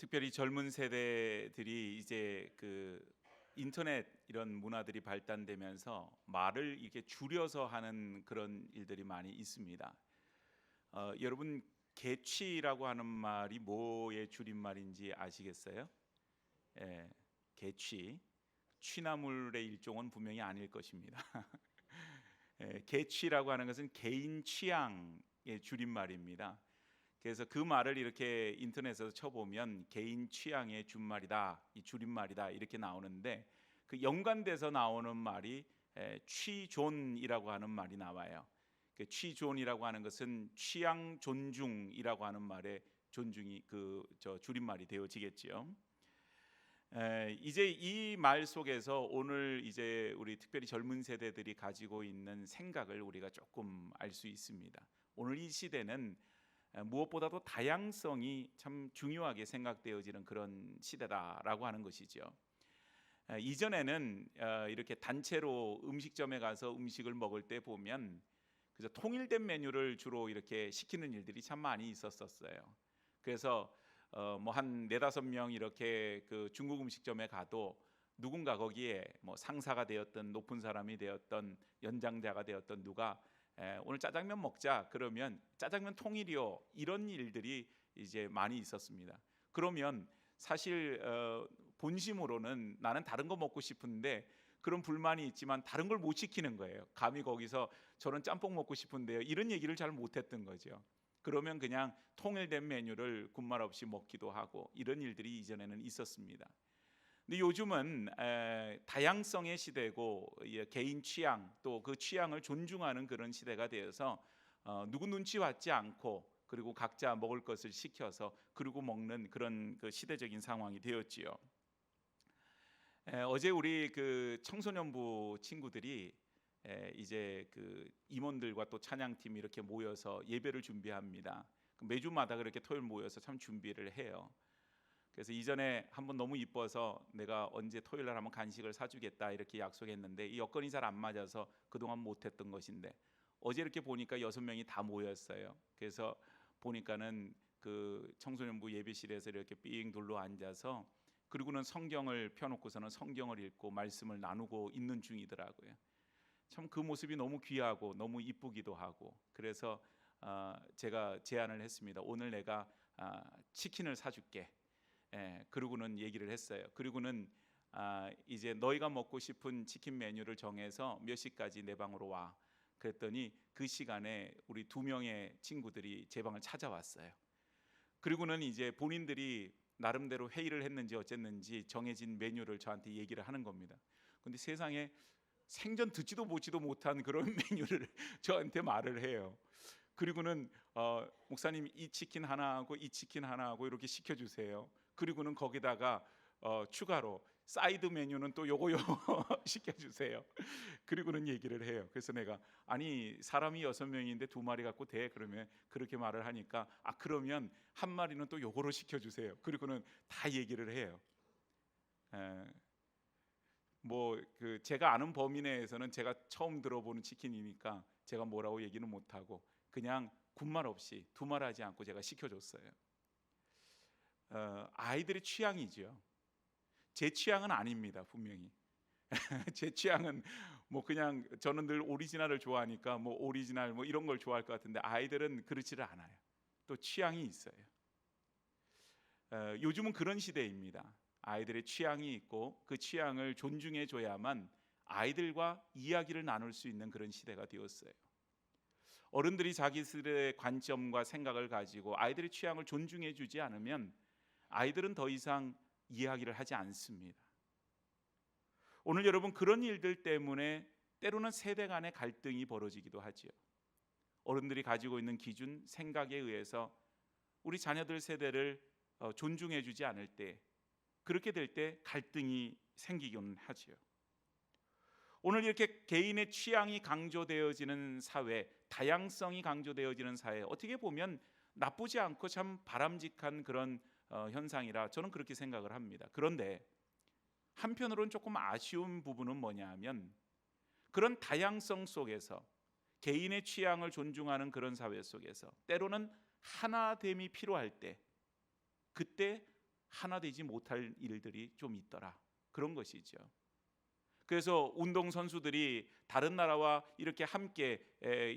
특별히 젊은 세대들이 이제 그 인터넷 이런 문화들이 발달되면서 말을 이렇게 줄여서 하는 그런 일들이 많이 있습니다. 여러분 개취라고 하는 말이 뭐의 줄임말인지 아시겠어요? 예, 개취. 취나물의 일종은 분명히 아닐 것입니다. 개취라고 하는 것은 개인 취향의 줄임말입니다. 그래서 그 말을 이렇게 인터넷에서 쳐보면 개인 취향의 준말이다, 이 줄임말이다 이렇게 나오는데 그 연관돼서 나오는 말이 취존이라고 하는 말이 나와요. 그 취존이라고 하는 것은 취향 존중이라고 하는 말의 존중이 저 줄임말이 되어지겠지요. 이제 이 말 속에서 오늘 이제 우리 특별히 젊은 세대들이 가지고 있는 생각을 우리가 조금 알 수 있습니다. 오늘 이 시대는 무엇보다도 다양성이 참 중요하게 생각되어지는 그런 시대다라고 하는 것이죠. 이전에는 이렇게 단체로 음식점에 가서 음식을 먹을 때 보면 그래서 통일된 메뉴를 주로 이렇게 시키는 일들이 참 많이 있었어요. 그래서 뭐 한 네다섯 명 이렇게 그 중국 음식점에 가도 누군가 거기에 뭐 상사가 되었던 높은 사람이 되었던 연장자가 되었던 누가 오늘 짜장면 먹자 그러면 짜장면 통일이요 이런 일들이 이제 많이 있었습니다. 그러면 사실 본심으로는 나는 다른 거 먹고 싶은데 그런 불만이 있지만 다른 걸 못 시키는 거예요. 감히 거기서 저는 짬뽕 먹고 싶은데요 이런 얘기를 잘 못했던 거죠. 그러면 그냥 통일된 메뉴를 군말 없이 먹기도 하고 이런 일들이 이전에는 있었습니다. 근데 요즘은 다양성의 시대고 개인 취향 또 그 취향을 존중하는 그런 시대가 되어서 누구 눈치 받지 않고 그리고 각자 먹을 것을 시켜서 그리고 먹는 그런 그 시대적인 상황이 되었지요. 어제 우리 그 청소년부 친구들이 이제 그 임원들과 또 찬양팀이 이렇게 모여서 예배를 준비합니다. 매주마다 그렇게 토요일 모여서 참 준비를 해요. 그래서 이전에 한번 너무 이뻐서 내가 언제 토요일 날 한번 간식을 사주겠다 이렇게 약속했는데 이 여건이 잘 안 맞아서 그동안 못했던 것인데 어제 이렇게 보니까 6명이 다 모였어요. 그래서 보니까는 그 청소년부 예배실에서 이렇게 삥 둘러 앉아서 그리고는 성경을 펴놓고서는 성경을 읽고 말씀을 나누고 있는 중이더라고요. 참 그 모습이 너무 귀하고 너무 이쁘기도 하고 그래서 제가 제안을 했습니다. 오늘 내가 치킨을 사줄게. 그리고는 얘기를 했어요. 그리고는 이제 너희가 먹고 싶은 치킨 메뉴를 정해서 몇 시까지 내 방으로 와. 그랬더니 그 시간에 우리 2명의 친구들이 제 방을 찾아왔어요. 그리고는 이제 본인들이 나름대로 회의를 했는지 어쨌는지 정해진 메뉴를 저한테 얘기를 하는 겁니다. 근데 세상에 생전 듣지도 보지도 못한 그런 메뉴를 저한테 말을 해요. 그리고는 목사님 이 치킨 하나 하고 이 치킨 하나 하고 이렇게 시켜주세요. 그리고는 거기다가 추가로 사이드 메뉴는 또 요거 시켜주세요. 그리고는 얘기를 해요. 그래서 내가 아니 사람이 6명인데 2마리 갖고 돼? 그러면 그렇게 말을 하니까 그러면 한 마리는 또 요거로 시켜주세요. 그리고는 다 얘기를 해요. 뭐 그 제가 아는 범위 내에서는 제가 처음 들어보는 치킨이니까 제가 뭐라고 얘기는 못하고 그냥 군말 없이 두말하지 않고 제가 시켜줬어요. 아이들의 취향이죠. 제 취향은 아닙니다. 분명히 제 취향은 뭐 그냥 저는 늘 오리지널을 좋아하니까 뭐 오리지널 뭐 이런 걸 좋아할 것 같은데 아이들은 그렇지를 않아요. 또 취향이 있어요. 요즘은 그런 시대입니다. 아이들의 취향이 있고 그 취향을 존중해 줘야만 아이들과 이야기를 나눌 수 있는 그런 시대가 되었어요. 어른들이 자기들의 관점과 생각을 가지고 아이들의 취향을 존중해 주지 않으면 아이들은 더 이상 이야기를 하지 않습니다. 오늘 여러분 그런 일들 때문에 때로는 세대 간의 갈등이 벌어지기도 하지요. 어른들이 가지고 있는 기준, 생각에 의해서 우리 자녀들 세대를 존중해 주지 않을 때 그렇게 될 때 갈등이 생기곤 하지요. 오늘 이렇게 개인의 취향이 강조되어지는 사회, 다양성이 강조되어지는 사회, 어떻게 보면 나쁘지 않고 참 바람직한 그런 현상이라 저는 그렇게 생각을 합니다. 그런데 한편으로는 조금 아쉬운 부분은 뭐냐 하면 그런 다양성 속에서 개인의 취향을 존중하는 그런 사회 속에서 때로는 하나됨이 필요할 때 그때 하나 되지 못할 일들이 좀 있더라. 그런 것이죠. 그래서 운동 선수들이 다른 나라와 이렇게 함께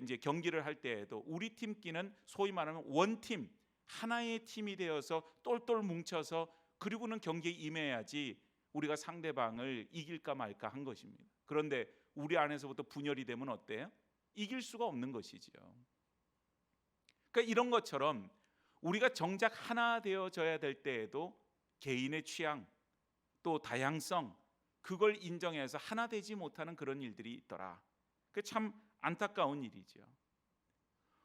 이제 경기를 할 때에도 우리 팀끼는 소위 말하면 원팀, 하나의 팀이 되어서 똘똘 뭉쳐서 그리고는 경기에 임해야지 우리가 상대방을 이길까 말까 한 것입니다. 그런데 우리 안에서부터 분열이 되면 어때요? 이길 수가 없는 것이죠. 그러니까 이런 것처럼 우리가 정작 하나 되어져야 될 때에도 개인의 취향 또 다양성 그걸 인정해서 하나 되지 못하는 그런 일들이 있더라. 그 참 안타까운 일이죠.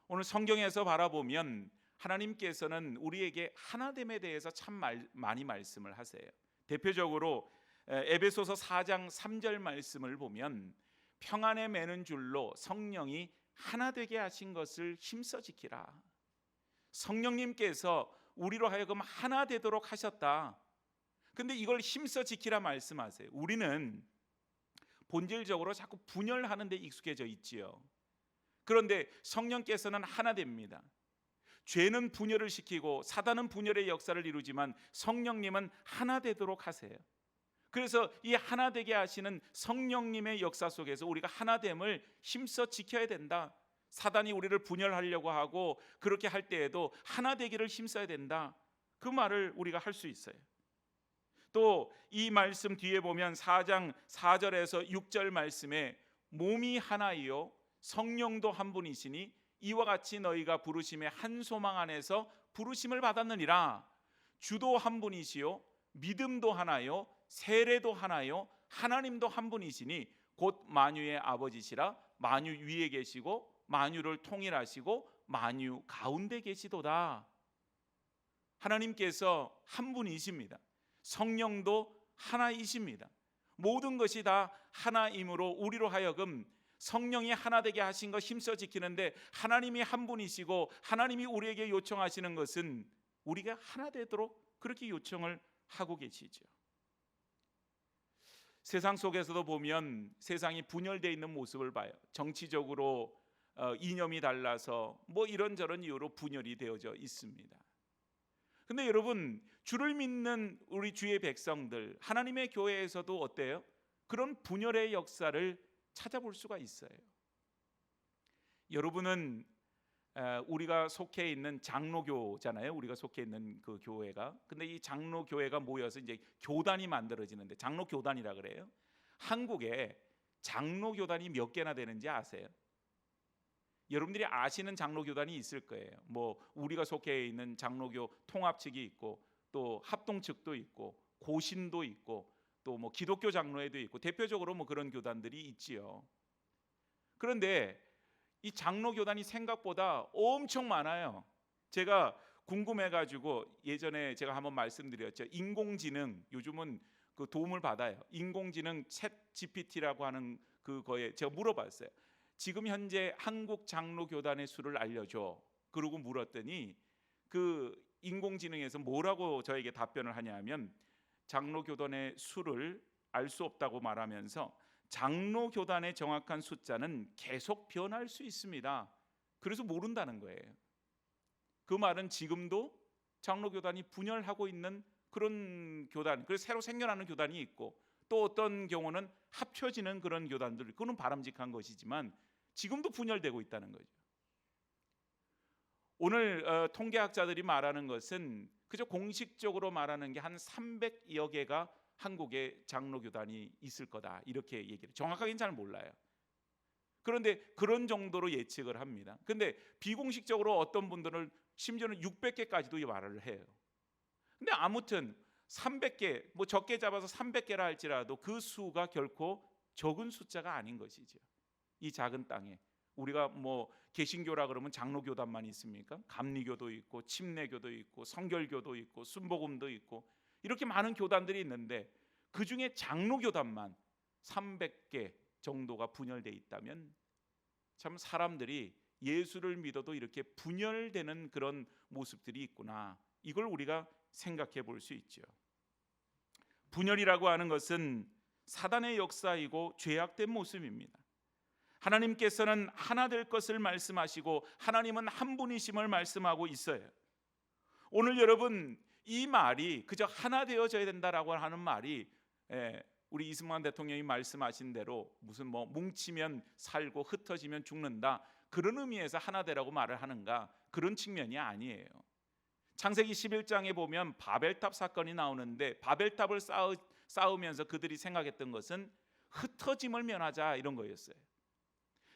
오늘 성경에서 바라보면 하나님께서는 우리에게 하나됨에 대해서 참 많이 말씀을 하세요. 대표적으로 에베소서 4장 3절 말씀을 보면 평안에 매는 줄로 성령이 하나 되게 하신 것을 힘써 지키라. 성령님께서 우리로 하여금 하나 되도록 하셨다. 근데 이걸 힘써 지키라 말씀하세요. 우리는 본질적으로 자꾸 분열하는 데 익숙해져 있지요. 그런데 성령께서는 하나 됩니다. 죄는 분열을 시키고 사단은 분열의 역사를 이루지만 성령님은 하나 되도록 하세요. 그래서 이 하나 되게 하시는 성령님의 역사 속에서 우리가 하나됨을 힘써 지켜야 된다. 사단이 우리를 분열하려고 하고 그렇게 할 때에도 하나 되기를 힘써야 된다. 그 말을 우리가 할 수 있어요. 또 이 말씀 뒤에 보면 4장 4절에서 6절 말씀에 몸이 하나이요 성령도 한 분이시니 이와 같이 너희가 부르심의 한 소망 안에서 부르심을 받았느니라. 주도 한 분이시요 믿음도 하나요 세례도 하나요 하나님도 한 분이시니 곧 만유의 아버지시라. 만유 위에 계시고 만유를 통일하시고 만유 가운데 계시도다. 하나님께서 한 분이십니다. 성령도 하나이십니다. 모든 것이 다 하나이므로 우리로 하여금 성령이 하나 되게 하신 것 힘써 지키는데 하나님이 한 분이시고 하나님이 우리에게 요청하시는 것은 우리가 하나 되도록 그렇게 요청을 하고 계시죠. 세상 속에서도 보면 세상이 분열되어 있는 모습을 봐요. 정치적으로 이념이 달라서 뭐 이런저런 이유로 분열이 되어져 있습니다. 근데 여러분 주를 믿는 우리 주의 백성들 하나님의 교회에서도 어때요? 그런 분열의 역사를 찾아볼 수가 있어요. 여러분은 우리가 속해 있는 장로교잖아요. 우리가 속해 있는 그 교회가. 근데 이 장로교회가 모여서 이제 교단이 만들어지는데 장로교단이라 그래요. 한국에 장로교단이 몇 개나 되는지 아세요? 여러분들이 아시는 장로교단이 있을 거예요. 뭐 우리가 속해 있는 장로교 통합 측이 있고 또 합동 측도 있고 고신도 있고 또 뭐 기독교 장로회도 있고 대표적으로 뭐 그런 교단들이 있지요. 그런데 이 장로교단이 생각보다 엄청 많아요. 제가 궁금해가지고 예전에 제가 한번 말씀드렸죠. 인공지능 요즘은 그 도움을 받아요. 인공지능 챗 GPT라고 하는 그거에 제가 물어봤어요. 지금 현재 한국 장로교단의 수를 알려줘. 그러고 물었더니 그 인공지능에서 뭐라고 저에게 답변을 하냐면 장로교단의 수를 알 수 없다고 말하면서 장로교단의 정확한 숫자는 계속 변할 수 있습니다. 그래서 모른다는 거예요. 그 말은 지금도 장로교단이 분열하고 있는 그런 교단, 그래서 새로 생겨나는 교단이 있고 또 어떤 경우는 합쳐지는 그런 교단들, 그건 바람직한 것이지만 지금도 분열되고 있다는 거죠. 오늘 통계학자들이 말하는 것은 그저 공식적으로 말하는 게 한 300여 개가 한국에 장로교단이 있을 거다 이렇게 얘기를 정확하게는 잘 몰라요. 그런데 그런 정도로 예측을 합니다. 근데 비공식적으로 어떤 분들은 심지어는 600개까지도 말을 해요. 근데 아무튼 300개 뭐 적게 잡아서 300개라 할지라도 그 수가 결코 적은 숫자가 아닌 것이죠. 이 작은 땅에 우리가 뭐 개신교라 그러면 장로교단만 있습니까? 감리교도 있고 침례교도 있고 성결교도 있고 순복음도 있고 이렇게 많은 교단들이 있는데 그 중에 장로교단만 300개 정도가 분열돼 있다면 참 사람들이 예수를 믿어도 이렇게 분열되는 그런 모습들이 있구나. 이걸 우리가 생각해 볼 수 있죠. 분열이라고 하는 것은 사단의 역사이고 죄악된 모습입니다. 하나님께서는 하나 될 것을 말씀하시고 하나님은 한 분이심을 말씀하고 있어요. 오늘 여러분 이 말이 그저 하나 되어져야 된다라고 하는 말이 우리 이승만 대통령이 말씀하신 대로 무슨 뭐 뭉치면 살고 흩어지면 죽는다 그런 의미에서 하나 되라고 말을 하는가, 그런 측면이 아니에요. 창세기 11장에 보면 바벨탑 사건이 나오는데 바벨탑을 쌓으면서 그들이 생각했던 것은 흩어짐을 면하자 이런 거였어요.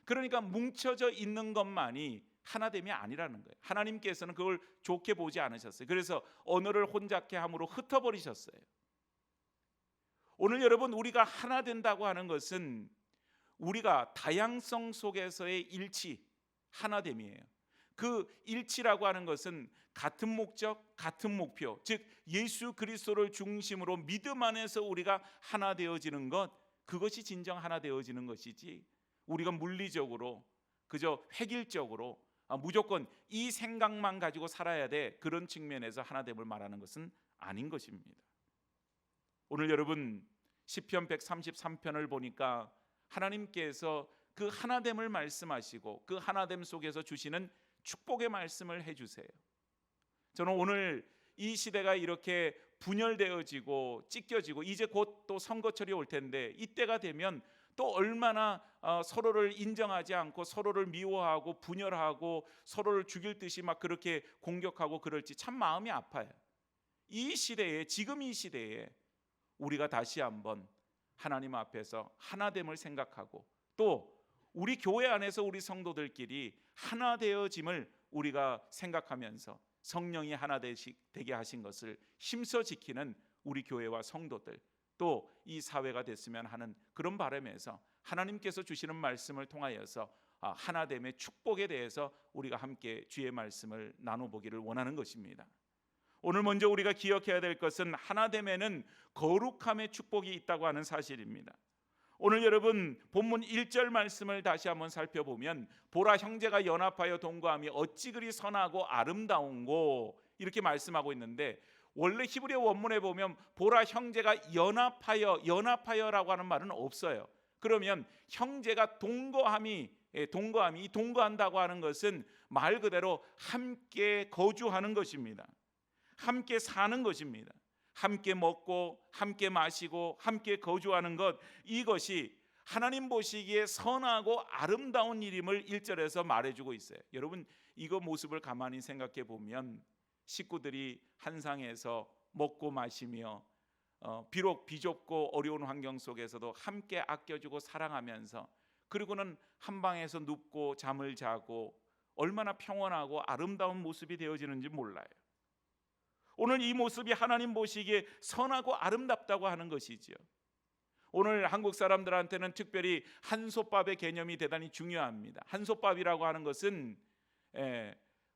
그러니까 뭉쳐져 있는 것만이 하나됨이 아니라는 거예요. 하나님께서는 그걸 좋게 보지 않으셨어요. 그래서 언어를 혼잡케 함으로 흩어버리셨어요. 오늘 여러분, 우리가 하나 된다고 하는 것은 우리가 다양성 속에서의 일치, 하나됨이에요. 그 일치라고 하는 것은 같은 목적, 같은 목표, 즉 예수 그리스도를 중심으로 믿음 안에서 우리가 하나 되어지는 것, 그것이 진정 하나 되어지는 것이지, 우리가 물리적으로 그저 획일적으로 무조건 이 생각만 가지고 살아야 돼, 그런 측면에서 하나됨을 말하는 것은 아닌 것입니다. 오늘 여러분 시편 133편을 보니까 하나님께서 그 하나됨을 말씀하시고 그 하나됨 속에서 주시는 축복의 말씀을 해주세요. 저는 오늘 이 시대가 이렇게 분열되어지고 찢겨지고 이제 곧 또 선거철이 올 텐데, 이때가 되면 또 얼마나 서로를 인정하지 않고 서로를 미워하고 분열하고 서로를 죽일 듯이 막 그렇게 공격하고 그럴지 참 마음이 아파요. 이 시대에, 지금 이 시대에 우리가 다시 한번 하나님 앞에서 하나됨을 생각하고 또 우리 교회 안에서 우리 성도들끼리 하나 되어짐을 우리가 생각하면서 성령이 하나 되게 하신 것을 힘써 지키는 우리 교회와 성도들, 또 이 사회가 됐으면 하는 그런 바람에서 하나님께서 주시는 말씀을 통하여서 하나됨의 축복에 대해서 우리가 함께 주의 말씀을 나눠보기를 원하는 것입니다. 오늘 먼저 우리가 기억해야 될 것은 하나됨에는 거룩함의 축복이 있다고 하는 사실입니다. 오늘 여러분 본문 1절 말씀을 다시 한번 살펴보면 보라, 형제가 연합하여 동거함이 어찌 그리 선하고 아름다운고 이렇게 말씀하고 있는데, 원래 히브리어 원문에 보면 보라, 형제가 연합하여라고 하는 말은 없어요. 그러면 형제가 동거함이 동거한다고 하는 것은 말 그대로 함께 거주하는 것입니다. 함께 사는 것입니다. 함께 먹고 함께 마시고 함께 거주하는 것, 이것이 하나님 보시기에 선하고 아름다운 일임을 1절에서 말해주고 있어요. 여러분 이거 모습을 가만히 생각해 보면 식구들이 한 상에서 먹고 마시며 비록 비좁고 어려운 환경 속에서도 함께 아껴주고 사랑하면서, 그리고는 한 방에서 눕고 잠을 자고 얼마나 평온하고 아름다운 모습이 되어지는지 몰라요. 오늘 이 모습이 하나님 보시기에 선하고 아름답다고 하는 것이지요. 오늘 한국 사람들한테는 특별히 한솥밥의 개념이 대단히 중요합니다. 한솥밥이라고 하는 것은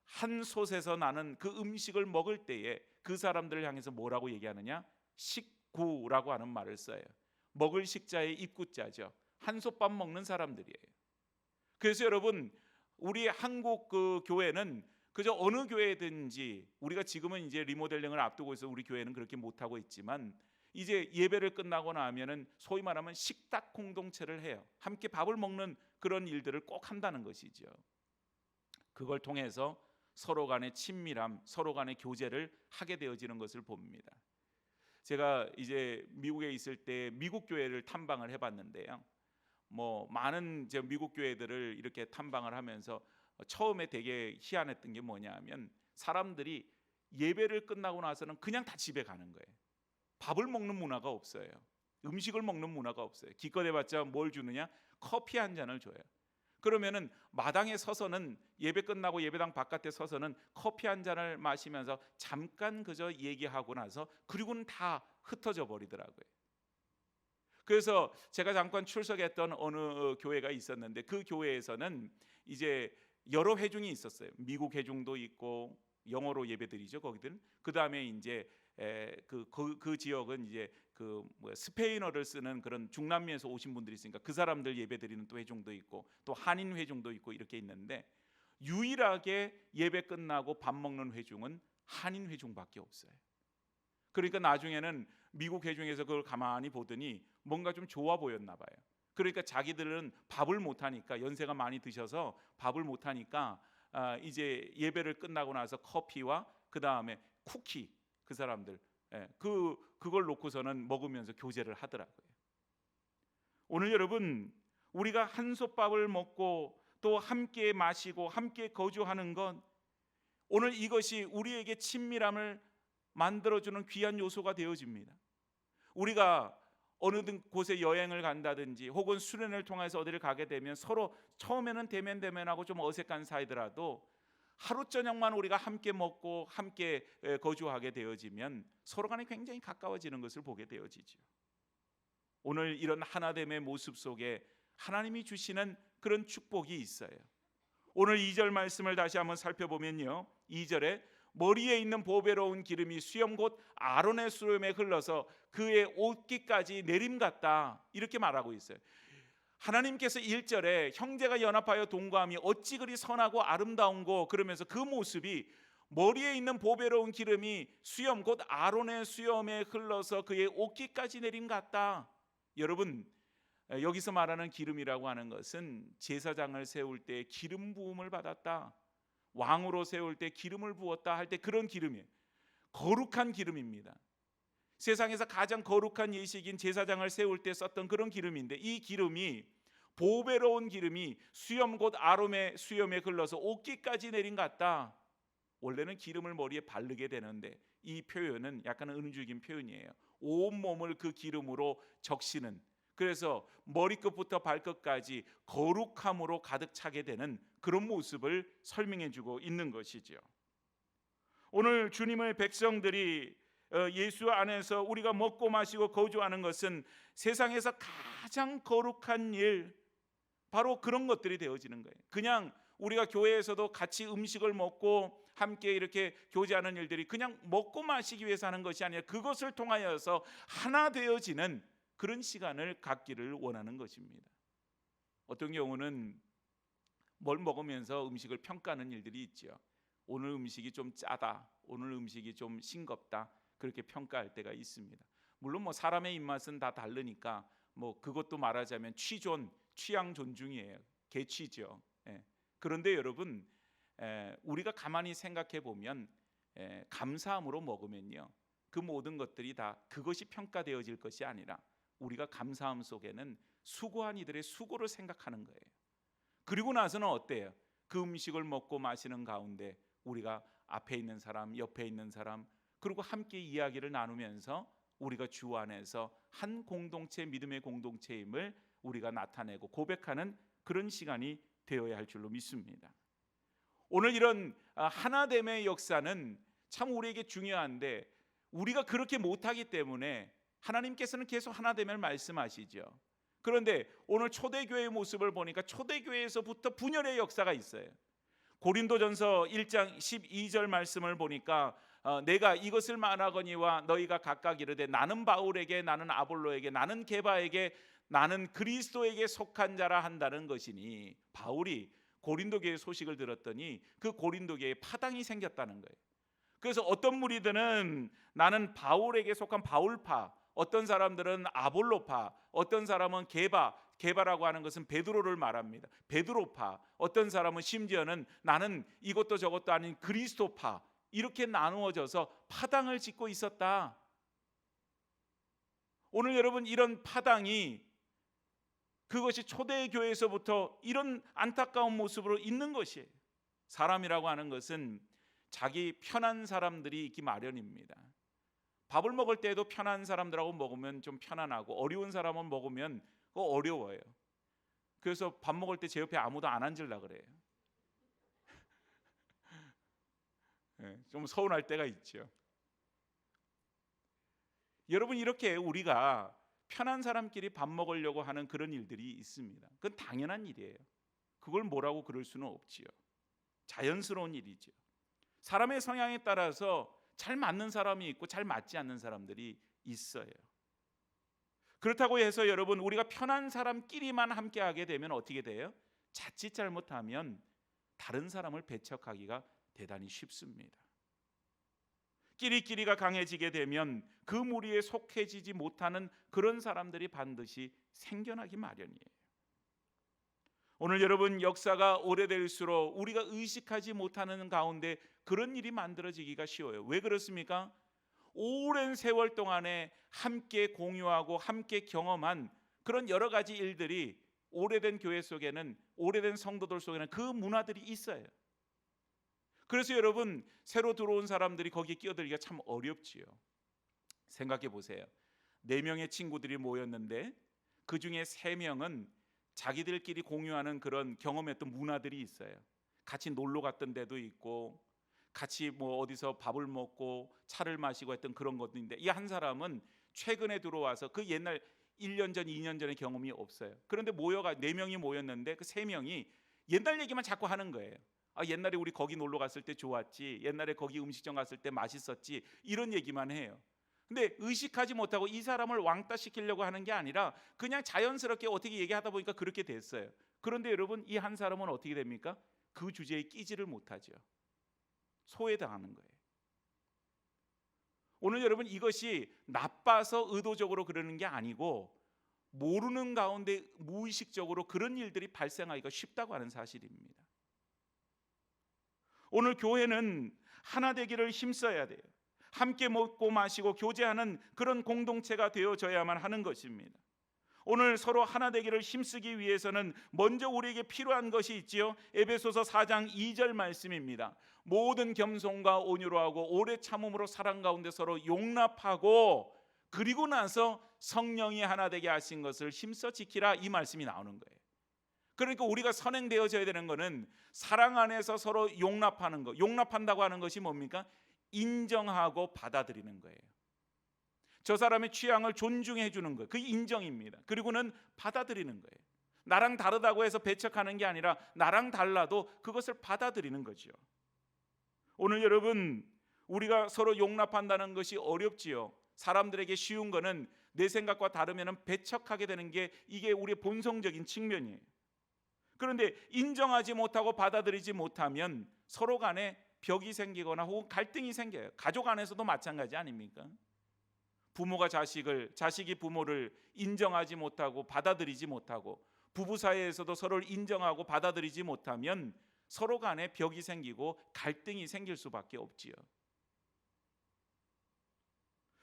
한 솥에서 나는 그 음식을 먹을 때에 그 사람들을 향해서 뭐라고 얘기하느냐? 식구라고 하는 말을 써요. 먹을 식자의 입구자죠. 한솥밥 먹는 사람들이에요. 그래서 여러분 우리 한국 그 교회는 그저 어느 교회든지, 우리가 지금은 이제 리모델링을 앞두고 있어서 우리 교회는 그렇게 못하고 있지만 이제 예배를 끝나고 나면은 소위 말하면 식탁 공동체를 해요. 함께 밥을 먹는 그런 일들을 꼭 한다는 것이죠. 그걸 통해서 서로 간의 친밀함, 서로 간의 교제를 하게 되어지는 것을 봅니다. 제가 이제 미국에 있을 때 미국 교회를 탐방을 해봤는데요. 많은 미국 교회들을 이렇게 탐방을 하면서 처음에 되게 희한했던 게 뭐냐면 사람들이 예배를 끝나고 나서는 그냥 다 집에 가는 거예요. 밥을 먹는 문화가 없어요. 음식을 먹는 문화가 없어요. 기껏 해봤자 뭘 주느냐? 커피 한 잔을 줘요. 그러면은 마당에 서서는, 예배 끝나고 예배당 바깥에 서서는 커피 한 잔을 마시면서 잠깐 그저 얘기하고 나서 그리고는 다 흩어져 버리더라고요. 그래서 제가 잠깐 출석했던 어느 교회가 있었는데 그 교회에서는 이제 여러 회중이 있었어요. 미국 회중도 있고 영어로 예배드리죠 거기들은. 그 다음에 이제 그 지역은 이제 스페인어를 쓰는 그런 중남미에서 오신 분들이 있으니까 그 사람들 예배드리는 또 회중도 있고 또 한인 회중도 있고 이렇게 있는데, 유일하게 예배 끝나고 밥 먹는 회중은 한인 회중밖에 없어요. 그러니까 나중에는 미국 회중에서 그걸 가만히 보더니 뭔가 좀 좋아 보였나 봐요. 그러니까 자기들은 밥을 못하니까, 연세가 많이 드셔서 밥을 못하니까 이제 예배를 끝나고 나서 커피와 그 다음에 쿠키, 그 사람들. 그걸 놓고서는 먹으면서 교제를 하더라고요. 오늘 여러분, 우리가 한솥밥을 먹고 또 함께 마시고 함께 거주하는 것, 오늘 이것이 우리에게 친밀함을 만들어주는 귀한 요소가 되어집니다. 우리가 어느 곳에 여행을 간다든지 혹은 수련을 통해서 어디를 가게 되면 서로 처음에는 대면대면하고 좀 어색한 사이더라도 하루 저녁만 우리가 함께 먹고 함께 거주하게 되어지면 서로 간에 굉장히 가까워지는 것을 보게 되어지죠. 오늘 이런 하나됨의 모습 속에 하나님이 주시는 그런 축복이 있어요. 오늘 2절 말씀을 다시 한번 살펴보면요, 2절에 머리에 있는 보배로운 기름이 수염 곧 아론의 수염에 흘러서 그의 옷깃까지 내림같다, 이렇게 말하고 있어요. 하나님께서 1절에 형제가 연합하여 동거함이 어찌 그리 선하고 아름다운고, 그러면서 그 모습이 머리에 있는 보배로운 기름이 수염 곧 아론의 수염에 흘러서 그의 옷깃까지 내림같다. 여러분, 여기서 말하는 기름이라고 하는 것은 제사장을 세울 때 기름 부음을 받았다, 왕으로 세울 때 기름을 부었다 할 때 그런 기름이에요. 거룩한 기름입니다. 세상에서 가장 거룩한 예식인 제사장을 세울 때 썼던 그런 기름인데, 이 기름이 보배로운 기름이 수염 곧 아론의 수염에 흘러서 옷깃까지 내린 것 같다. 원래는 기름을 머리에 바르게 되는데 이 표현은 약간 은유적인 표현이에요. 온 몸을 그 기름으로 적시는, 그래서 머리끝부터 발끝까지 거룩함으로 가득 차게 되는 그런 모습을 설명해 주고 있는 것이죠. 오늘 주님의 백성들이 예수 안에서 우리가 먹고 마시고 거주하는 것은 세상에서 가장 거룩한 일, 바로 그런 것들이 되어지는 거예요. 그냥 우리가 교회에서도 같이 음식을 먹고 함께 이렇게 교제하는 일들이 그냥 먹고 마시기 위해서 하는 것이 아니라 그것을 통하여서 하나 되어지는 그런 시간을 갖기를 원하는 것입니다. 어떤 경우는 뭘 먹으면서 음식을 평가하는 일들이 있죠. 오늘 음식이 좀 짜다, 오늘 음식이 좀 싱겁다, 그렇게 평가할 때가 있습니다. 물론 뭐 사람의 입맛은 다 다르니까 뭐 그것도 말하자면 취향 존중이에요. 개취죠. 그런데 여러분, 우리가 가만히 생각해 보면 감사함으로 먹으면요, 그 모든 것들이 다 그것이 평가되어질 것이 아니라 우리가 감사함 속에는 수고한 이들의 수고를 생각하는 거예요. 그리고 나서는 어때요? 그 음식을 먹고 마시는 가운데 우리가 앞에 있는 사람, 옆에 있는 사람, 그리고 함께 이야기를 나누면서 우리가 주 안에서 한 공동체, 믿음의 공동체임을 우리가 나타내고 고백하는 그런 시간이 되어야 할 줄로 믿습니다. 오늘 이런 하나됨의 역사는 참 우리에게 중요한데 우리가 그렇게 못하기 때문에 하나님께서는 계속 하나됨을 말씀하시죠. 그런데 오늘 초대교회의 모습을 보니까 초대교회에서부터 분열의 역사가 있어요. 고린도전서 1장 12절 말씀을 보니까 내가 이것을 말하거니와 너희가 각각 이르되 나는 바울에게, 나는 아볼로에게, 나는 게바에게, 나는 그리스도에게 속한 자라 한다는 것이니, 바울이 고린도 교회 소식을 들었더니 그 고린도 교회에 파당이 생겼다는 거예요. 그래서 어떤 무리들은 나는 바울에게 속한 바울파, 어떤 사람들은 아볼로파, 어떤 사람은 게바라고 하는 것은 베드로를 말합니다. 베드로파, 어떤 사람은 심지어는 나는 이것도 저것도 아닌 그리스도파, 이렇게 나누어져서 파당을 짓고 있었다. 오늘 여러분, 이런 파당이 그것이 초대교회에서부터 이런 안타까운 모습으로 있는 것이에요. 사람이라고 하는 것은 자기 편한 사람들이 있기 마련입니다. 밥을 먹을 때에도 편한 사람들하고 먹으면 좀 편안하고 어려운 사람은 먹으면 어려워요. 그래서 밥 먹을 때 제 옆에 아무도 안 앉으려고 그래요. 좀 서운할 때가 있죠. 여러분, 이렇게 우리가 편한 사람끼리 밥 먹으려고 하는 그런 일들이 있습니다. 그건 당연한 일이에요. 그걸 뭐라고 그럴 수는 없지요. 자연스러운 일이죠. 사람의 성향에 따라서 잘 맞는 사람이 있고 잘 맞지 않는 사람들이 있어요. 그렇다고 해서 여러분, 우리가 편한 사람끼리만 함께 하게 되면 어떻게 돼요? 자칫 잘못하면 다른 사람을 배척하기가 대단히 쉽습니다. 끼리끼리가 강해지게 되면 그 무리에 속해지지 못하는 그런 사람들이 반드시 생겨나기 마련이에요. 오늘 여러분, 역사가 오래될수록 우리가 의식하지 못하는 가운데 그런 일이 만들어지기가 쉬워요. 왜 그렇습니까? 오랜 세월 동안에 함께 공유하고 함께 경험한 그런 여러 가지 일들이 오래된 교회 속에는, 오래된 성도들 속에는 그 문화들이 있어요. 그래서 여러분, 새로 들어온 사람들이 거기에 끼어들기가 참 어렵지요. 생각해 보세요. 4명의 친구들이 모였는데 그 중에 3명은 자기들끼리 공유하는 그런 경험했던 문화들이 있어요. 같이 놀러 갔던 데도 있고 같이 어디서 밥을 먹고 차를 마시고 했던 그런 것도 있는데, 이 한 사람은 최근에 들어와서 그 옛날 1년 전, 2년 전의 경험이 없어요. 그런데 4명이 모였는데 그 3명이 옛날 얘기만 자꾸 하는 거예요. 옛날에 우리 거기 놀러 갔을 때 좋았지, 옛날에 거기 음식점 갔을 때 맛있었지, 이런 얘기만 해요. 근데 의식하지 못하고 이 사람을 왕따 시키려고 하는 게 아니라 그냥 자연스럽게 어떻게 얘기하다 보니까 그렇게 됐어요. 그런데 여러분, 이 한 사람은 어떻게 됩니까? 그 주제에 끼지를 못하죠. 소외당하는 거예요. 오늘 여러분, 이것이 나빠서 의도적으로 그러는 게 아니고 모르는 가운데 무의식적으로 그런 일들이 발생하기가 쉽다고 하는 사실입니다. 오늘 교회는 하나 되기를 힘써야 돼요. 함께 먹고 마시고 교제하는 그런 공동체가 되어져야만 하는 것입니다. 오늘 서로 하나 되기를 힘쓰기 위해서는 먼저 우리에게 필요한 것이 있지요. 에베소서 4장 2절 말씀입니다. 모든 겸손과 온유로 하고 오래 참음으로 사랑 가운데 서로 용납하고, 그리고 나서 성령이 하나 되게 하신 것을 힘써 지키라, 이 말씀이 나오는 거예요. 그러니까 우리가 선행되어져야 되는 것은 사랑 안에서 서로 용납하는 것. 용납한다고 하는 것이 뭡니까? 인정하고 받아들이는 거예요. 저 사람의 취향을 존중해 주는 거예요. 그게 인정입니다. 그리고는 받아들이는 거예요. 나랑 다르다고 해서 배척하는 게 아니라 나랑 달라도 그것을 받아들이는 거죠. 오늘 여러분, 우리가 서로 용납한다는 것이 어렵지요. 사람들에게 쉬운 거는 내 생각과 다르면 배척하게 되는 게, 이게 우리의 본성적인 측면이에요. 그런데 인정하지 못하고 받아들이지 못하면 서로 간에 벽이 생기거나 혹은 갈등이 생겨요. 가족 안에서도 마찬가지 아닙니까? 부모가 자식을, 자식이 부모를 인정하지 못하고 받아들이지 못하고, 부부 사이에서도 서로를 인정하고 받아들이지 못하면 서로 간에 벽이 생기고 갈등이 생길 수밖에 없지요.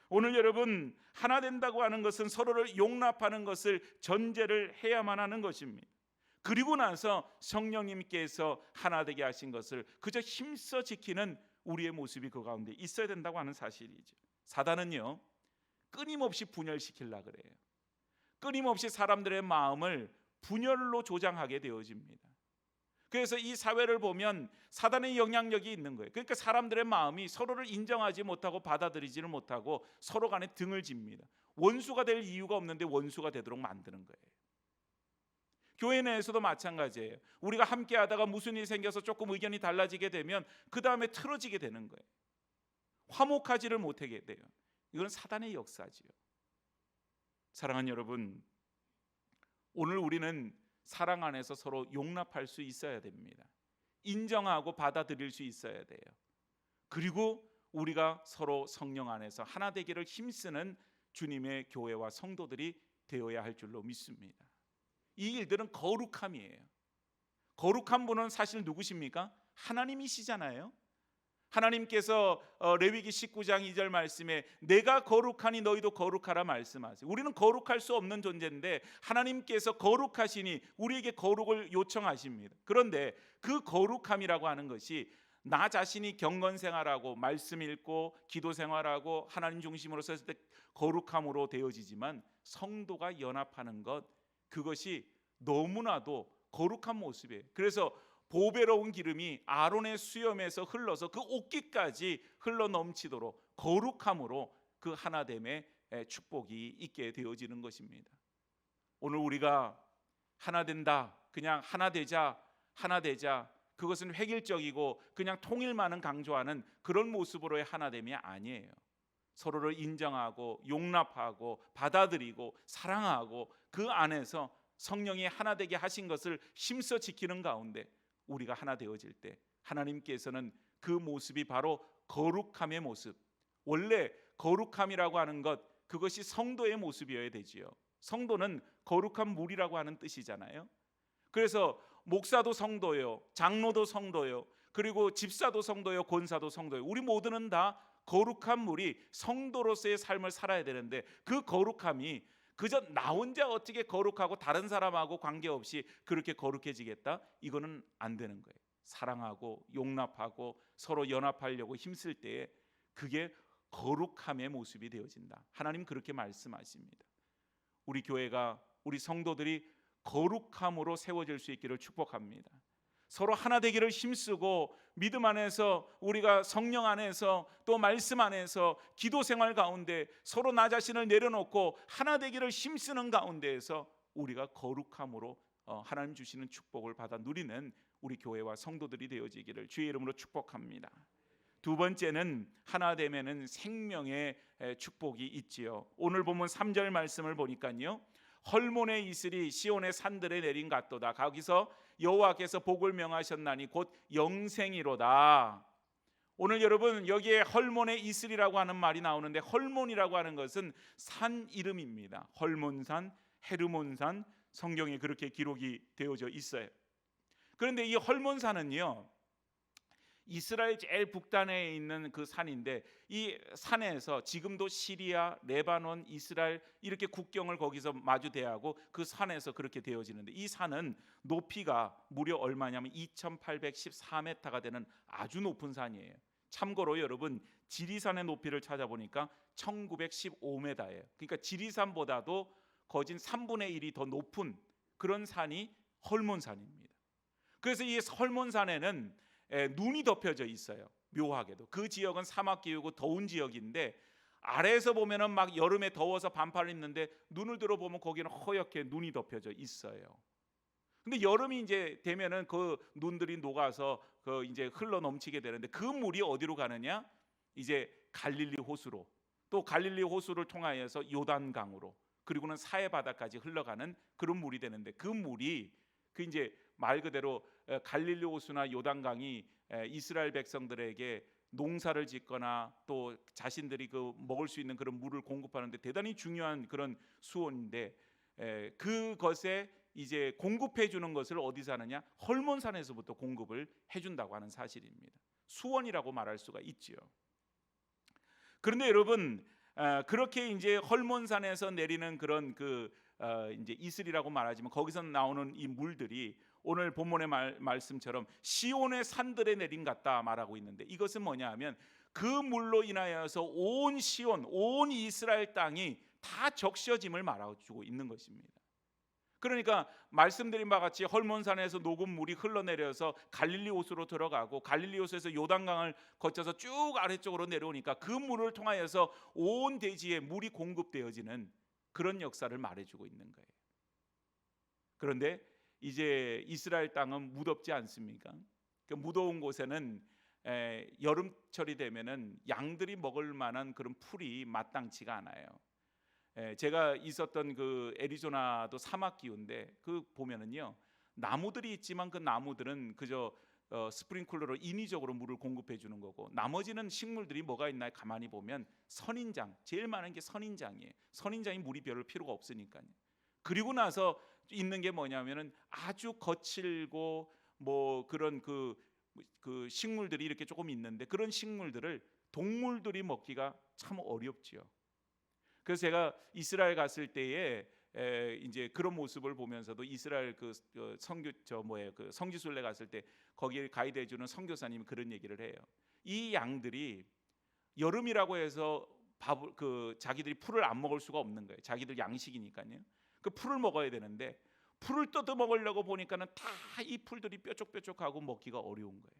오늘 여러분, 하나 된다고 하는 것은 서로를 용납하는 것을 전제를 해야만 하는 것입니다. 그리고 나서 성령님께서 하나 되게 하신 것을 그저 힘써 지키는 우리의 모습이 그 가운데 있어야 된다고 하는 사실이죠. 사단은요, 끊임없이 분열시키려고 그래요. 끊임없이 사람들의 마음을 분열로 조장하게 되어집니다. 그래서 이 사회를 보면 사단의 영향력이 있는 거예요. 그러니까 사람들의 마음이 서로를 인정하지 못하고 받아들이지를 못하고 서로 간에 등을 집니다. 원수가 될 이유가 없는데 원수가 되도록 만드는 거예요. 교회 내에서도 마찬가지예요. 우리가 함께 하다가 무슨 일이 생겨서 조금 의견이 달라지게 되면 그 다음에 틀어지게 되는 거예요. 화목하지를 못하게 돼요. 이건 사단의 역사지요. 사랑하는 여러분, 오늘 우리는 사랑 안에서 서로 용납할 수 있어야 됩니다. 인정하고 받아들일 수 있어야 돼요. 그리고 우리가 서로 성령 안에서 하나 되기를 힘쓰는 주님의 교회와 성도들이 되어야 할 줄로 믿습니다. 이 일들은 거룩함이에요. 거룩한 분은 사실 누구십니까? 하나님이시잖아요. 하나님께서 레위기 19장 2절 말씀에 내가 거룩하니 너희도 거룩하라 말씀하세요. 우리는 거룩할 수 없는 존재인데 하나님께서 거룩하시니 우리에게 거룩을 요청하십니다. 그런데 그 거룩함이라고 하는 것이 나 자신이 경건 생활하고 말씀 읽고 기도 생활하고 하나님 중심으로 섰을 때 거룩함으로 되어지지만, 성도가 연합하는 것, 그것이 너무나도 거룩한 모습이에요. 그래서 보배로운 기름이 아론의 수염에서 흘러서 그 옷깃까지 흘러 넘치도록 거룩함으로 그 하나됨의 축복이 있게 되어지는 것입니다. 오늘 우리가 하나 된다, 그냥 하나 되자, 그것은 획일적이고 그냥 통일만은 강조하는 그런 모습으로의 하나됨이 아니에요. 서로를 인정하고 용납하고 받아들이고 사랑하고 그 안에서 성령이 하나 되게 하신 것을 힘써 지키는 가운데 우리가 하나 되어질 때 하나님께서는 그 모습이 바로 거룩함의 모습, 원래 거룩함이라고 하는 것, 그것이 성도의 모습이어야 되지요. 성도는 거룩한 물이라고 하는 뜻이잖아요. 그래서 목사도 성도요, 장로도 성도요, 그리고 집사도 성도요, 권사도 성도요. 우리 모두는 다 거룩한 물이 성도로서의 삶을 살아야 되는데, 그 거룩함이 그저 나 혼자 어떻게 거룩하고 다른 사람하고 관계없이 그렇게 거룩해지겠다? 이거는 안 되는 거예요. 사랑하고 용납하고 서로 연합하려고 힘쓸 때에 그게 거룩함의 모습이 되어진다. 하나님 그렇게 말씀하십니다. 우리 교회가, 우리 성도들이 거룩함으로 세워질 수 있기를 축복합니다. 서로 하나 되기를 힘쓰고 믿음 안에서, 우리가 성령 안에서, 또 말씀 안에서, 기도 생활 가운데 서로 나 자신을 내려놓고 하나 되기를 힘쓰는 가운데에서 우리가 거룩함으로 하나님 주시는 축복을 받아 누리는 우리 교회와 성도들이 되어지기를 주의 이름으로 축복합니다. 두 번째는 하나 되면은 생명의 축복이 있지요. 오늘 본문 3절 말씀을 보니까요, 헐몬의 이슬이 시온의 산들에 내린 같도다. 거기서 여호와께서 복을 명하셨나니 곧 영생이로다. 오늘 여러분, 여기에 헐몬의 이슬이라고 하는 말이 나오는데, 헐몬이라고 하는 것은 산 이름입니다. 헐몬산, 헤르몬산, 성경에 그렇게 기록이 되어져 있어요. 그런데 이 헐몬산은요, 이스라엘 제일 북단에 있는 그 산인데, 이 산에서 지금도 시리아, 레바논, 이스라엘 이렇게 국경을 거기서 마주대하고 그 산에서 그렇게 되어지는데, 이 산은 높이가 무려 얼마냐면 2814m가 되는 아주 높은 산이에요. 참고로 여러분, 지리산의 높이를 찾아보니까 1915m예요. 그러니까 지리산보다도 거진 3분의 1이 더 높은 그런 산이 헐몬산입니다. 그래서 이 헐몬산에는 눈이 덮여져 있어요. 묘하게도 그 지역은 사막 기후고 더운 지역인데, 아래에서 보면은 막 여름에 더워서 반팔을 입는데 눈을 들어보면 거기는 허옇게 눈이 덮여져 있어요. 근데 여름이 이제 되면은 그 눈들이 녹아서 그 이제 흘러 넘치게 되는데, 그 물이 어디로 가느냐? 이제 갈릴리 호수로, 또 갈릴리 호수를 통하여서 요단강으로, 그리고는 사해 바다까지 흘러가는 그런 물이 되는데, 그 물이 그 이제 말 그대로 갈릴리 호수나 요단강이 이스라엘 백성들에게 농사를 짓거나 또 자신들이 그 먹을 수 있는 그런 물을 공급하는데 대단히 중요한 그런 수원인데, 그것에 이제 공급해 주는 것을 어디서 하느냐? 헐몬산에서부터 공급을 해준다고 하는 사실입니다. 수원이라고 말할 수가 있지요. 그런데 여러분, 그렇게 이제 헐몬산에서 내리는 그런 그 이제 이슬이라고 말하지만, 거기서 나오는 이 물들이 오늘 본문의 말씀처럼 시온의 산들에 내린 같다 말하고 있는데, 이것은 뭐냐 하면 그 물로 인하여서 온 시온, 온 이스라엘 땅이 다 적셔짐을 말해주고 있는 것입니다. 그러니까 말씀드린 바와 같이 헐몬산에서 녹은 물이 흘러내려서 갈릴리 호수로 들어가고, 갈릴리 호수에서 요단강을 거쳐서 쭉 아래쪽으로 내려오니까 그 물을 통하여서 온 대지에 물이 공급되어지는 그런 역사를 말해주고 있는 거예요. 그런데 이제 이스라엘 땅은 무덥지 않습니까? 그 무더운 곳에는 여름철이 되면은 양들이 먹을 만한 그런 풀이 마땅치가 않아요. 제가 있었던 그 애리조나도 사막 기후인데, 그 보면은요, 나무들이 있지만 그 나무들은 그저 스프링클러로 인위적으로 물을 공급해 주는 거고, 나머지는 식물들이 뭐가 있나 가만히 보면 선인장, 제일 많은 게 선인장이에요. 선인장이 물이 별로 필요가 없으니까요. 그리고 나서 있는 게 뭐냐면은 아주 거칠고 뭐 그런 그 식물들이 이렇게 조금 있는데, 그런 식물들을 동물들이 먹기가 참 어렵지요. 그래서 제가 이스라엘 갔을 때에 이제 그런 모습을 보면서도, 이스라엘 그 성지순례 갔을 때 거기에 가이드 해주는 선교사님이 그런 얘기를 해요. 이 양들이 여름이라고 해서 자기들이 풀을 안 먹을 수가 없는 거예요. 자기들 양식이니까요. 그 풀을 먹어야 되는데, 풀을 뜯어 먹으려고 보니까는 다 이 풀들이 뾰족뾰족하고 먹기가 어려운 거예요.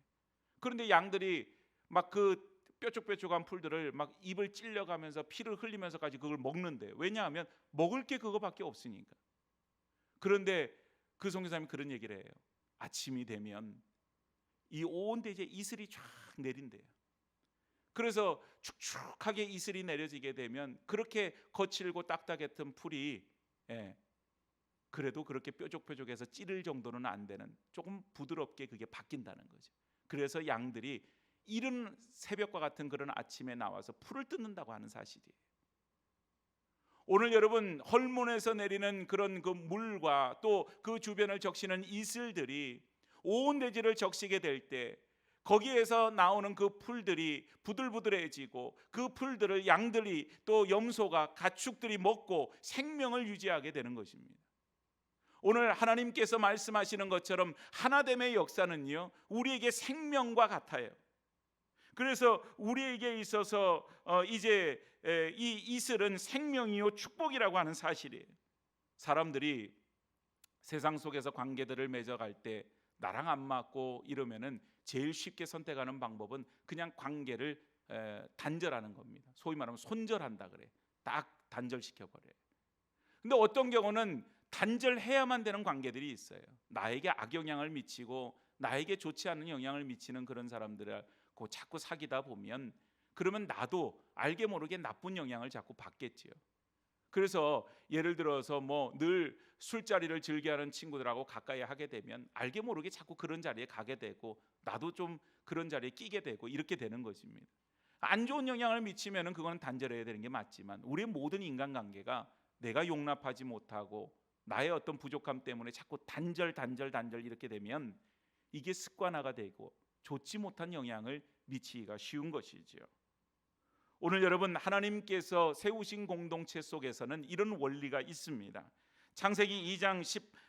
그런데 양들이 막 그 뾰족뾰족한 풀들을 막 입을 찔려가면서 피를 흘리면서까지 그걸 먹는데, 왜냐하면 먹을 게 그거밖에 없으니까. 그런데 그 선교사님이 그런 얘기를 해요. 아침이 되면 이 온 대지에 이슬이 쫙 내린대요. 그래서 축축하게 이슬이 내려지게 되면 그렇게 거칠고 딱딱했던 풀이 그래도 그렇게 뾰족뾰족해서 찌를 정도는 안 되는, 조금 부드럽게 그게 바뀐다는 거죠. 그래서 양들이 이른 새벽과 같은 그런 아침에 나와서 풀을 뜯는다고 하는 사실이에요. 오늘 여러분, 헐몬에서 내리는 그런 그 물과 또 그 주변을 적시는 이슬들이 온 대지를 적시게 될 때, 거기에서 나오는 그 풀들이 부들부들해지고 그 풀들을 양들이 또 염소가 가축들이 먹고 생명을 유지하게 되는 것입니다. 오늘 하나님께서 말씀하시는 것처럼 하나됨의 역사는요, 우리에게 생명과 같아요. 그래서 우리에게 있어서 이제 이 이슬은 생명이요 축복이라고 하는 사실이에요. 사람들이 세상 속에서 관계들을 맺어갈 때 나랑 안 맞고 이러면은 제일 쉽게 선택하는 방법은 그냥 관계를 단절하는 겁니다. 소위 말하면 손절한다 그래. 딱 단절시켜 버려요. 근데 어떤 경우는 단절해야만 되는 관계들이 있어요. 나에게 악영향을 미치고 나에게 좋지 않은 영향을 미치는 그런 사람들하고 자꾸 사귀다 보면 그러면 나도 알게 모르게 나쁜 영향을 자꾸 받겠지요. 그래서 예를 들어서 뭐 늘 술자리를 즐겨하는 친구들하고 가까이 하게 되면 알게 모르게 자꾸 그런 자리에 가게 되고 나도 좀 그런 자리에 끼게 되고 이렇게 되는 것입니다. 안 좋은 영향을 미치면은 그거는 단절해야 되는 게 맞지만 우리의 모든 인간관계가 내가 용납하지 못하고 나의 어떤 부족함 때문에 자꾸 단절 이렇게 되면 이게 습관화가 되고 좋지 못한 영향을 미치기가 쉬운 것이지요. 오늘 여러분, 하나님께서 세우신 공동체 속에서는 이런 원리가 있습니다. 창세기 2장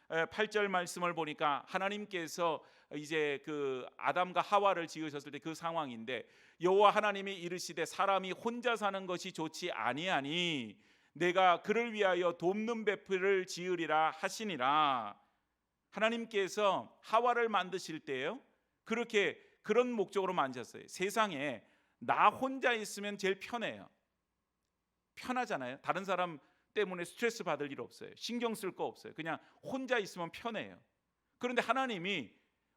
18절 말씀을 보니까 하나님께서 이제 그 아담과 하와를 지으셨을 때 그 상황인데, 여호와 하나님이 이르시되 사람이 혼자 사는 것이 좋지 아니하니 내가 그를 위하여 돕는 베풀을 지으리라 하시니라. 하나님께서 하와를 만드실 때요, 그렇게 그런 목적으로 만드셨어요. 세상에 나 혼자 있으면 제일 편해요. 편하잖아요. 다른 사람 때문에 스트레스 받을 일 없어요. 신경 쓸 거 없어요. 그냥 혼자 있으면 편해요. 그런데 하나님이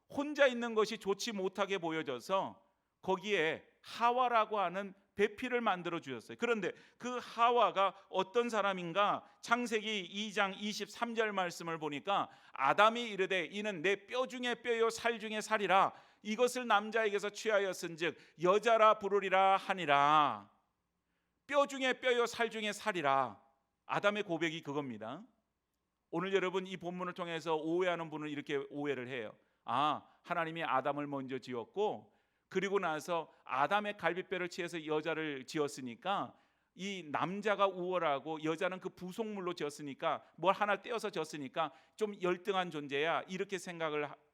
혼자 있는 것이 좋지 못하게 보여져서 거기에 하와라고 하는 배필을 만들어 주셨어요. 그런데 그 하와가 어떤 사람인가? 창세기 2장 23절 말씀을 보니까 아담이 이르되 이는 내 뼈 중에 뼈요 살 중에 살이라 이것을 남자에게서 취하였은즉 여자라 부르리라 하니라. 뼈 중에 뼈요 살 중에 살이라. 아담의 고백이 그겁니다. 오늘 여러분 이 본문을 통해서 오해하는 분은 이렇게 오해를 해요. 하나님이 아담을 먼저 지었고 그리고 나서 아담의 갈비뼈를 취해서 여자를 지었으니까 이 남자가 우월하고 여자는 그 부속물로 지었으니까 뭘 하나 떼어서 지었으니까 좀 열등한 존재야, 이렇게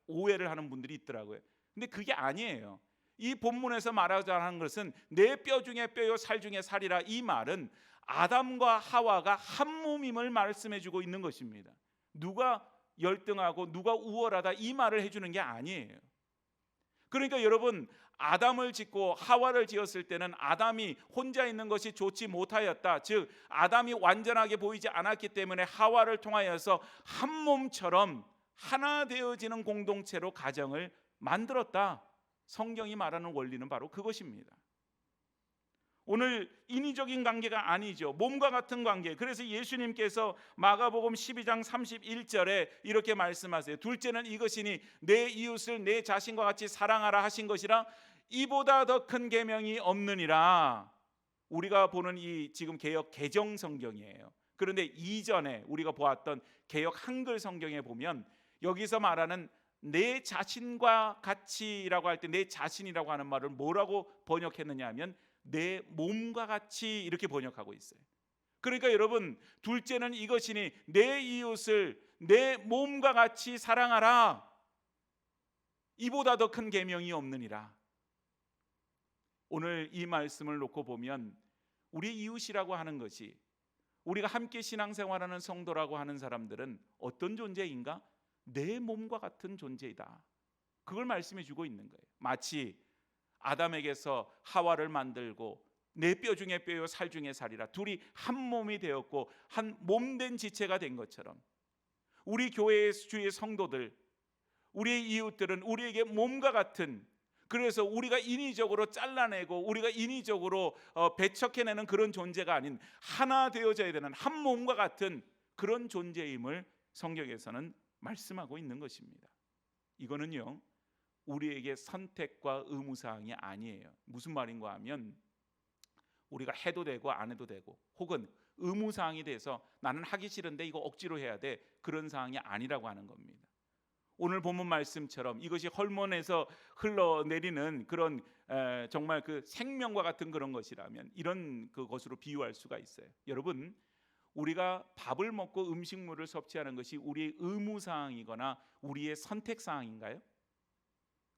오해를 하는 분들이 있더라고요. 근데 그게 아니에요. 이 본문에서 말하자는 것은 내 뼈 중에 뼈요 살 중에 살이라, 이 말은 아담과 하와가 한 몸임을 말씀해주고 있는 것입니다. 누가 열등하고 누가 우월하다 이 말을 해주는 게 아니에요. 그러니까 여러분, 아담을 짓고 하와를 지었을 때는 아담이 혼자 있는 것이 좋지 못하였다. 즉 아담이 완전하게 보이지 않았기 때문에 하와를 통하여서 한 몸처럼 하나 되어지는 공동체로 가정을 만들었다. 성경이 말하는 원리는 바로 그것입니다. 오늘 인위적인 관계가 아니죠. 몸과 같은 관계. 그래서 예수님께서 마가복음 12장 31절에 이렇게 말씀하세요. 둘째는 이것이니 내 이웃을 내 자신과 같이 사랑하라 하신 것이라 이보다 더 큰 계명이 없느니라. 우리가 보는 이 지금 개역 개정 성경이에요. 그런데 이전에 우리가 보았던 개역 한글 성경에 보면 여기서 말하는 내 자신과 같이라고 할 때 내 자신이라고 하는 말을 뭐라고 번역했느냐 하면 내 몸과 같이 이렇게 번역하고 있어요. 그러니까 여러분, 둘째는 이것이니 내 이웃을 내 몸과 같이 사랑하라. 이보다 더 큰 계명이 없느니라. 오늘 이 말씀을 놓고 보면 우리 이웃이라고 하는 것이, 우리가 함께 신앙생활하는 성도라고 하는 사람들은 어떤 존재인가? 내 몸과 같은 존재이다. 그걸 말씀해 주고 있는 거예요. 마치 아담에게서 하와를 만들고 내 뼈 중에 뼈요 살 중에 살이라, 둘이 한 몸이 되었고 한 몸된 지체가 된 것처럼 우리 교회의 주의 성도들, 우리의 이웃들은 우리에게 몸과 같은, 그래서 우리가 인위적으로 잘라내고 우리가 인위적으로 배척해내는 그런 존재가 아닌 하나 되어져야 되는 한 몸과 같은 그런 존재임을 성경에서는 말씀하고 있는 것입니다. 이거는요, 우리에게 선택과 의무사항이 아니에요. 무슨 말인가 하면 우리가 해도 되고 안 해도 되고, 혹은 의무사항이 돼서 나는 하기 싫은데 이거 억지로 해야 돼, 그런 사항이 아니라고 하는 겁니다. 오늘 본문 말씀처럼 이것이 헐몬에서 흘러내리는 그런 정말 그 생명과 같은 그런 것이라면 이런 그것으로 비유할 수가 있어요. 여러분, 우리가 밥을 먹고 음식물을 섭취하는 것이 우리의 의무 사항이거나 우리의 선택 사항인가요?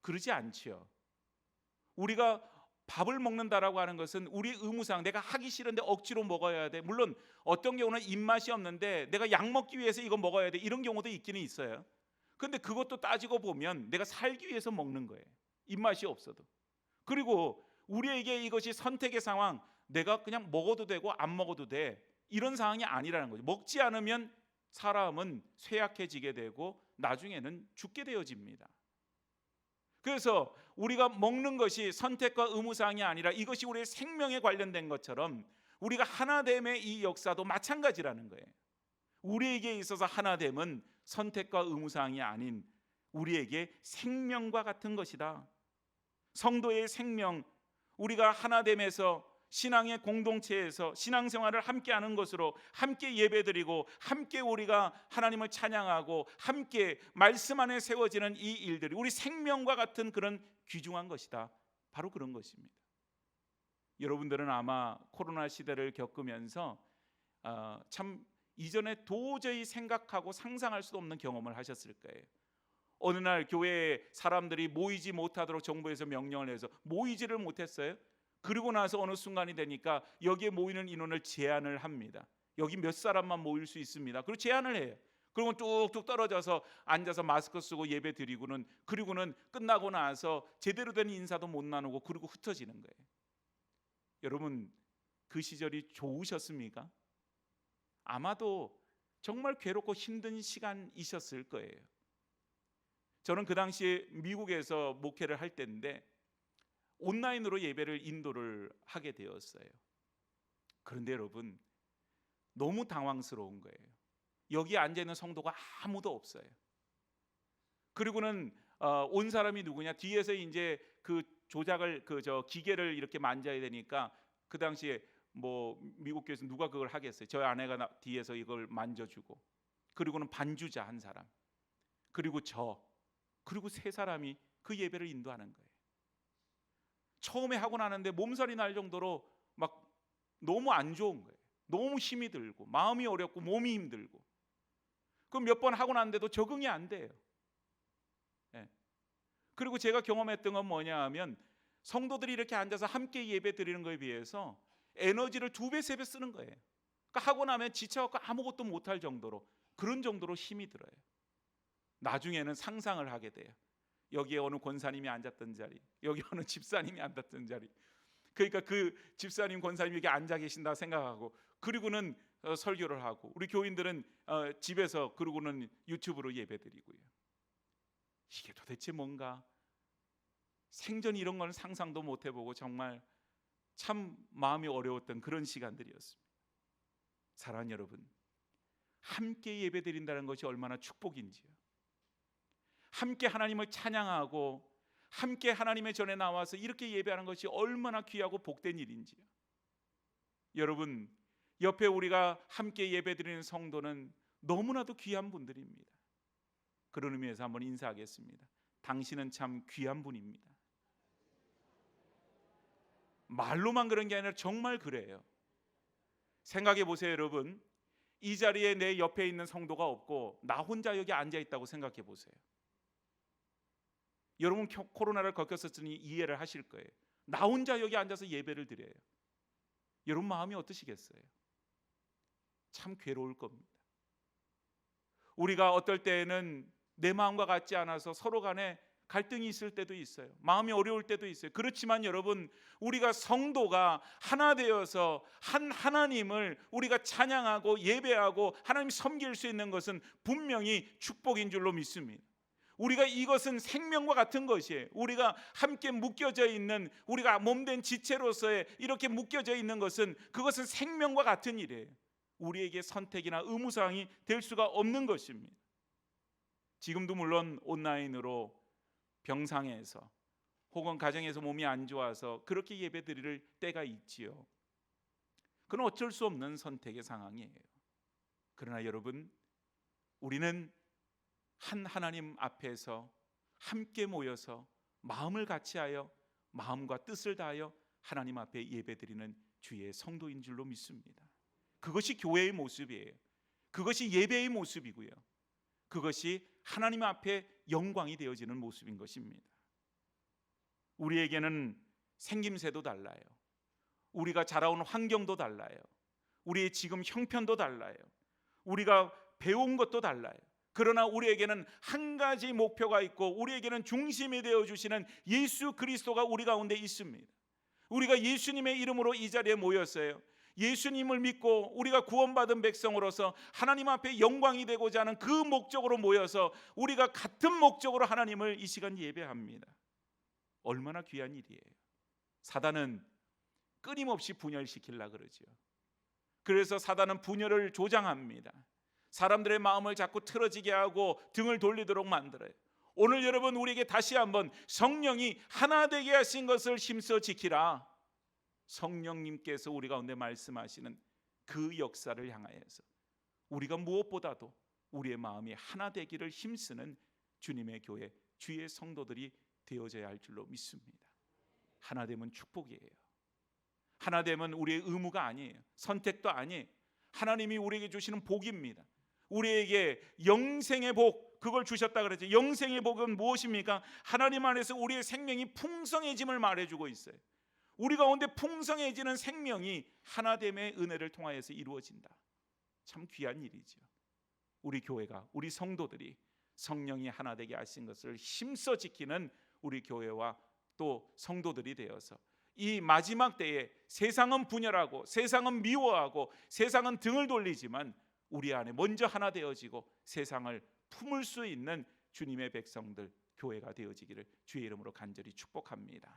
그러지 않지요. 우리가 밥을 먹는다라고 하는 것은 우리의 의무사항, 내가 하기 싫은데 억지로 먹어야 돼. 물론 어떤 경우는 입맛이 없는데 내가 약 먹기 위해서 이거 먹어야 돼, 이런 경우도 있기는 있어요. 근데 그것도 따지고 보면 내가 살기 위해서 먹는 거예요, 입맛이 없어도. 그리고 우리에게 이것이 선택의 상황, 내가 그냥 먹어도 되고 안 먹어도 돼, 이런 상황이 아니라는 거죠. 먹지 않으면 사람은 쇠약해지게 되고 나중에는 죽게 되어집니다. 그래서 우리가 먹는 것이 선택과 의무사항이 아니라 이것이 우리의 생명에 관련된 것처럼 우리가 하나됨의 이 역사도 마찬가지라는 거예요. 우리에게 있어서 하나됨은 선택과 의무사항이 아닌 우리에게 생명과 같은 것이다. 성도의 생명, 우리가 하나됨에서 신앙의 공동체에서 신앙생활을 함께하는 것으로 함께 예배드리고 함께 우리가 하나님을 찬양하고 함께 말씀 안에 세워지는 이 일들이 우리 생명과 같은 그런 귀중한 것이다. 바로 그런 것입니다. 여러분들은 아마 코로나 시대를 겪으면서 참 이전에 도저히 생각하고 상상할 수도 없는 경험을 하셨을 거예요. 어느 날 교회에 사람들이 모이지 못하도록 정부에서 명령을 해서 모이지를 못했어요. 그리고 나서 어느 순간이 되니까 여기에 모이는 인원을 제한을 합니다. 여기 몇 사람만 모일 수 있습니다. 그리고 제한을 해요. 그리고 뚝뚝 떨어져서 앉아서 마스크 쓰고 예배 드리고는, 그리고는 끝나고 나서 제대로 된 인사도 못 나누고 그리고 흩어지는 거예요. 여러분, 그 시절이 좋으셨습니까? 아마도 정말 괴롭고 힘든 시간이셨을 거예요. 저는 그 당시에 미국에서 목회를 할 때인데 온라인으로 예배를 인도를 하게 되었어요. 그런데 여러분, 너무 당황스러운 거예요. 여기 앉아있는 성도가 아무도 없어요. 그리고는 온 사람이 누구냐, 뒤에서 이제 그 조작을 기계를 이렇게 만져야 되니까 그 당시에 뭐 미국 교회에서 누가 그걸 하겠어요. 저희 아내가 뒤에서 이걸 만져주고, 그리고는 반주자 한 사람, 그리고 그리고 세 사람이 그 예배를 인도하는 거예요. 처음에 하고 나는데 몸살이 날 정도로 막 너무 안 좋은 거예요. 너무 힘이 들고 마음이 어렵고 몸이 힘들고. 그럼 몇 번 하고 났는데도 적응이 안 돼요. 네. 그리고 제가 경험했던 건 뭐냐 하면 성도들이 이렇게 앉아서 함께 예배 드리는 거에 비해서 에너지를 2배, 3배 쓰는 거예요. 그러니까 하고 나면 지쳐갖고 아무것도 못할 정도로, 그런 정도로 힘이 들어요. 나중에는 상상을 하게 돼요. 여기에 어느 권사님이 앉았던 자리, 여기 어느 집사님이 앉았던 자리, 그러니까 그 집사님, 권사님이 여기 앉아 계신다 생각하고, 그리고는 설교를 하고, 우리 교인들은 집에서, 그리고는 유튜브로 예배드리고요. 이게 도대체 뭔가, 생전 이런 건 상상도 못 해보고 정말 참 마음이 어려웠던 그런 시간들이었습니다. 사랑하는 여러분, 함께 예배드린다는 것이 얼마나 축복인지요. 함께 하나님을 찬양하고 함께 하나님의 전에 나와서 이렇게 예배하는 것이 얼마나 귀하고 복된 일인지요. 여러분, 옆에 우리가 함께 예배드리는 성도는 너무나도 귀한 분들입니다. 그런 의미에서 한번 인사하겠습니다. 당신은 참 귀한 분입니다. 말로만 그런 게 아니라 정말 그래요. 생각해 보세요, 여러분. 이 자리에 내 옆에 있는 성도가 없고 나 혼자 여기 앉아 있다고 생각해 보세요. 여러분, 코로나를 겪었으니 이해를 하실 거예요. 나 혼자 여기 앉아서 예배를 드려요. 여러분 마음이 어떠시겠어요? 참 괴로울 겁니다. 우리가 어떨 때에는 내 마음과 같지 않아서 서로 간에 갈등이 있을 때도 있어요. 마음이 어려울 때도 있어요. 그렇지만 여러분, 우리가 성도가 하나 되어서 한 하나님을 우리가 찬양하고 예배하고 하나님 섬길 수 있는 것은 분명히 축복인 줄로 믿습니다. 우리가 이것은 생명과 같은 것이에요. 우리가 함께 묶여져 있는, 우리가 몸된 지체로서의 이렇게 묶여져 있는 것은, 그것은 생명과 같은 일이에요. 우리에게 선택이나 의무사항이 될 수가 없는 것입니다. 지금도 물론 온라인으로 병상에서 혹은 가정에서 몸이 안 좋아서 그렇게 예배 드릴 때가 있지요. 그건 어쩔 수 없는 선택의 상황이에요. 그러나 여러분, 우리는 한 하나님 앞에서 함께 모여서 마음을 같이하여 마음과 뜻을 다하여 하나님 앞에 예배드리는 주의 성도인 줄로 믿습니다. 그것이 교회의 모습이에요. 그것이 예배의 모습이고요. 그것이 하나님 앞에 영광이 되어지는 모습인 것입니다. 우리에게는 생김새도 달라요. 우리가 자라온 환경도 달라요. 우리의 지금 형편도 달라요. 우리가 배운 것도 달라요. 그러나 우리에게는 한 가지 목표가 있고 우리에게는 중심이 되어주시는 예수 그리스도가 우리 가운데 있습니다. 우리가 예수님의 이름으로 이 자리에 모였어요. 예수님을 믿고 우리가 구원받은 백성으로서 하나님 앞에 영광이 되고자 하는 그 목적으로 모여서 우리가 같은 목적으로 하나님을 이 시간 예배합니다. 얼마나 귀한 일이에요. 사단은 끊임없이 분열시키려고 그러죠. 그래서 사단은 분열을 조장합니다. 사람들의 마음을 자꾸 틀어지게 하고 등을 돌리도록 만들어요. 오늘 여러분 우리에게 다시 한번 성령이 하나 되게 하신 것을 힘써 지키라. 성령님께서 우리 가운데 말씀하시는 그 역사를 향하여서 우리가 무엇보다도 우리의 마음이 하나 되기를 힘쓰는 주님의 교회, 주의 성도들이 되어져야 할 줄로 믿습니다. 하나 되면 축복이에요. 하나 되면 우리의 의무가 아니에요. 선택도 아니에요. 하나님이 우리에게 주시는 복입니다. 우리에게 영생의 복, 그걸 주셨다 그랬죠. 영생의 복은 무엇입니까? 하나님 안에서 우리의 생명이 풍성해짐을 말해주고 있어요. 우리 가운데 풍성해지는 생명이 하나됨의 은혜를 통하여서 이루어진다. 참 귀한 일이죠. 우리 교회가, 우리 성도들이 성령이 하나 되게 하신 것을 힘써 지키는 우리 교회와 또 성도들이 되어서 이 마지막 때에 세상은 분열하고 세상은 미워하고 세상은 등을 돌리지만 우리 안에 먼저 하나 되어지고 세상을 품을 수 있는 주님의 백성들, 교회가 되어지기를 주의 이름으로 간절히 축복합니다.